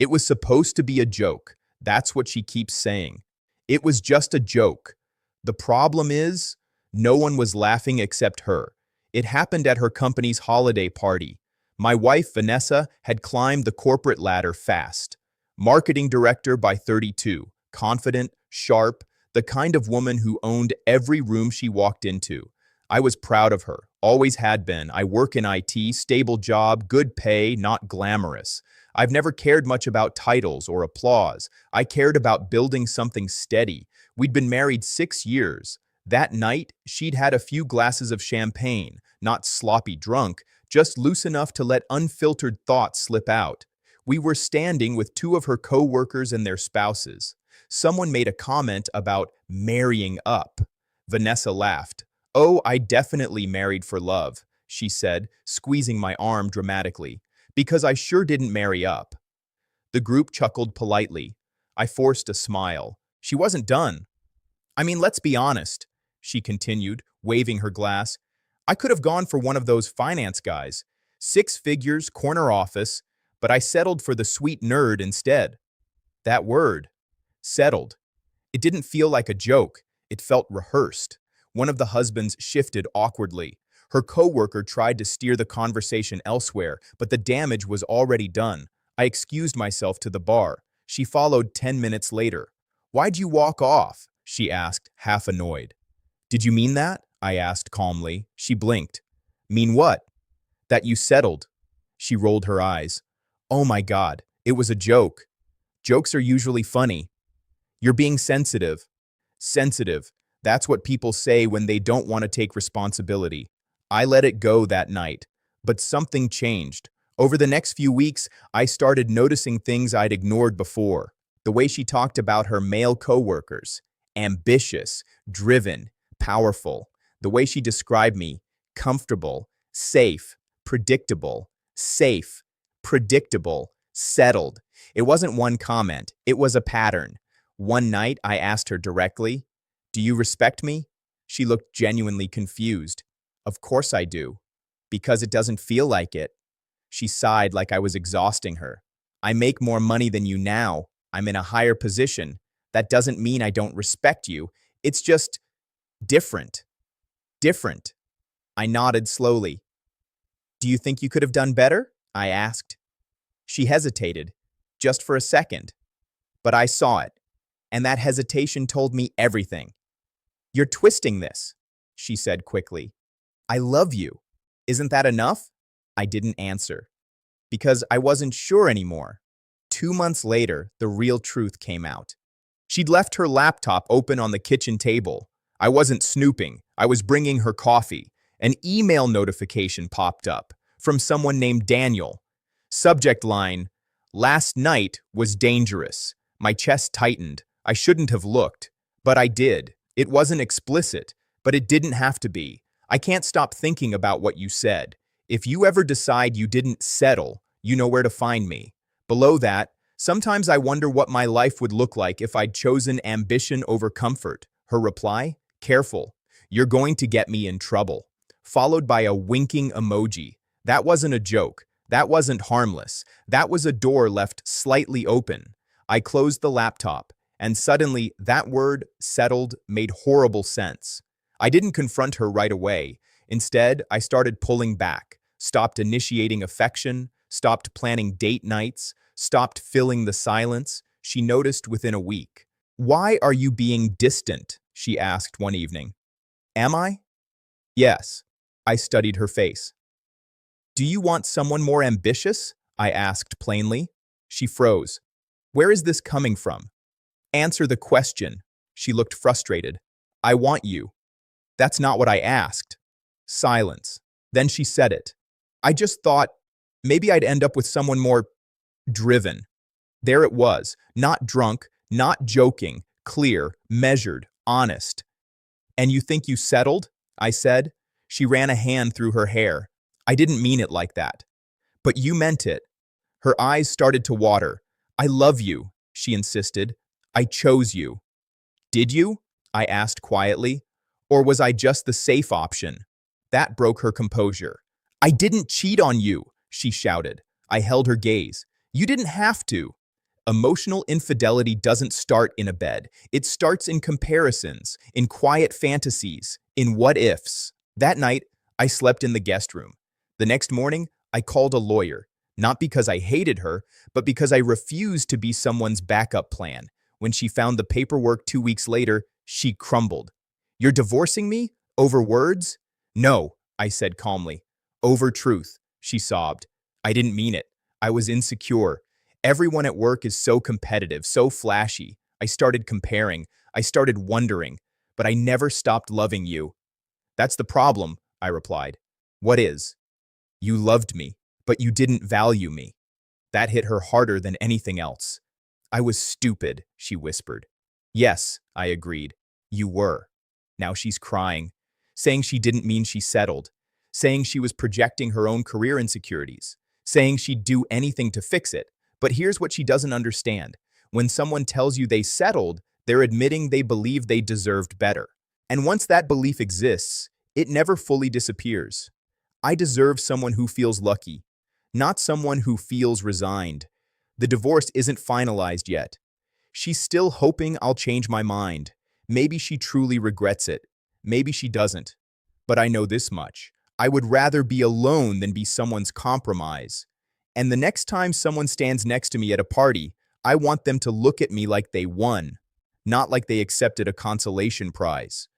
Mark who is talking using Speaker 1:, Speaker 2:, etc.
Speaker 1: It was supposed to be a joke. That's what she keeps saying. It was just a joke. The problem is, no one was laughing except her. It happened at her company's holiday party. My wife, Vanessa, had climbed the corporate ladder fast. Marketing director by 32, confident, sharp, the kind of woman who owned every room she walked into. I was proud of her, always had been. I work in IT, stable job, good pay, not glamorous. I've never cared much about titles or applause. I cared about building something steady. We'd been married 6 years. That night, she'd had a few glasses of champagne, not sloppy drunk, just loose enough to let unfiltered thoughts slip out. We were standing with two of her co-workers and their spouses. Someone made a comment about marrying up. Vanessa laughed. "Oh, I definitely married for love," she said, squeezing my arm dramatically, "because I sure didn't marry up." The group chuckled politely. I forced a smile. She wasn't done. "I mean, let's be honest," she continued, waving her glass. "I could have gone for one of those finance guys. 6 figures, corner office, but I settled for the sweet nerd instead." That word, settled. It didn't feel like a joke. It felt rehearsed. One of the husbands shifted awkwardly. Her coworker tried to steer the conversation elsewhere, but the damage was already done. I excused myself to the bar. She followed 10 minutes later. "Why'd you walk off?" she asked, half annoyed. "Did you mean that?" I asked calmly. She blinked. "Mean what?" "That you settled." She rolled her eyes. "Oh my God, it was a joke. Jokes are usually funny." "You're being sensitive." "Sensitive. That's what people say when they don't want to take responsibility." I let it go that night. But something changed. Over the next few weeks, I started noticing things I'd ignored before. The way she talked about her male coworkers. Ambitious, driven, powerful. The way she described me. Comfortable, safe, predictable, safe, predictable, settled. It wasn't one comment. It was a pattern. One night, I asked her directly, "Do you respect me?" She looked genuinely confused. "Of course I do." "Because it doesn't feel like it." She sighed like I was exhausting her. "I make more money than you now. I'm in a higher position. That doesn't mean I don't respect you. It's just different. Different." I nodded slowly. "Do you think you could have done better?" I asked. She hesitated, just for a second. But I saw it, and that hesitation told me everything. "You're twisting this," she said quickly. "I love you. Isn't that enough?" I didn't answer, because I wasn't sure anymore. 2 months later, the real truth came out. She'd left her laptop open on the kitchen table. I wasn't snooping. I was bringing her coffee. An email notification popped up from someone named Daniel. Subject line, "Last night was dangerous." My chest tightened. I shouldn't have looked, but I did. It wasn't explicit, but it didn't have to be. I can't stop thinking about what you said. If you ever decide you didn't settle, you know where to find me. Below that, sometimes I wonder what my life would look like if I'd chosen ambition over comfort. Her reply, "Careful, you're going to get me in trouble." Followed by a winking emoji. That wasn't a joke. That wasn't harmless. That was a door left slightly open. I closed the laptop, and suddenly that word, settled, made horrible sense. I didn't confront her right away. Instead, I started pulling back, stopped initiating affection, stopped planning date nights, stopped filling the silence. She noticed within a week. "Why are you being distant?" she asked one evening. "Am I?" "Yes." I studied her face. "Do you want someone more ambitious?" I asked plainly. She froze. "Where is this coming from?" "Answer the question." She looked frustrated. "I want you." "That's not what I asked." Silence. Then she said it. "I just thought maybe I'd end up with someone more driven." There it was, not drunk, not joking, clear, measured, honest. "And you think you settled?" I said. She ran a hand through her hair. "I didn't mean it like that." "But you meant it." Her eyes started to water. "I love you," she insisted. "I chose you." "Did you?" I asked quietly. "Or was I just the safe option?" That broke her composure. "I didn't cheat on you," she shouted. I held her gaze. "You didn't have to." Emotional infidelity doesn't start in a bed. It starts in comparisons, in quiet fantasies, in what ifs. That night, I slept in the guest room. The next morning, I called a lawyer, not because I hated her, but because I refused to be someone's backup plan. When she found the paperwork 2 weeks later, she crumbled. "You're divorcing me? Over words?" "No," I said calmly. "Over truth," she sobbed. "I didn't mean it. I was insecure. Everyone at work is so competitive, so flashy. I started comparing. I started wondering. But I never stopped loving you." "That's the problem," I replied. "What is?" "You loved me, but you didn't value me." That hit her harder than anything else. "I was stupid," she whispered. "Yes," I agreed. "You were." Now she's crying, saying she didn't mean she settled, saying she was projecting her own career insecurities, saying she'd do anything to fix it. But here's what she doesn't understand. When someone tells you they settled, they're admitting they believe they deserved better. And once that belief exists, it never fully disappears. I deserve someone who feels lucky, not someone who feels resigned. The divorce isn't finalized yet. She's still hoping I'll change my mind. Maybe she truly regrets it. Maybe she doesn't. But I know this much. I would rather be alone than be someone's compromise. And the next time someone stands next to me at a party, I want them to look at me like they won, not like they accepted a consolation prize.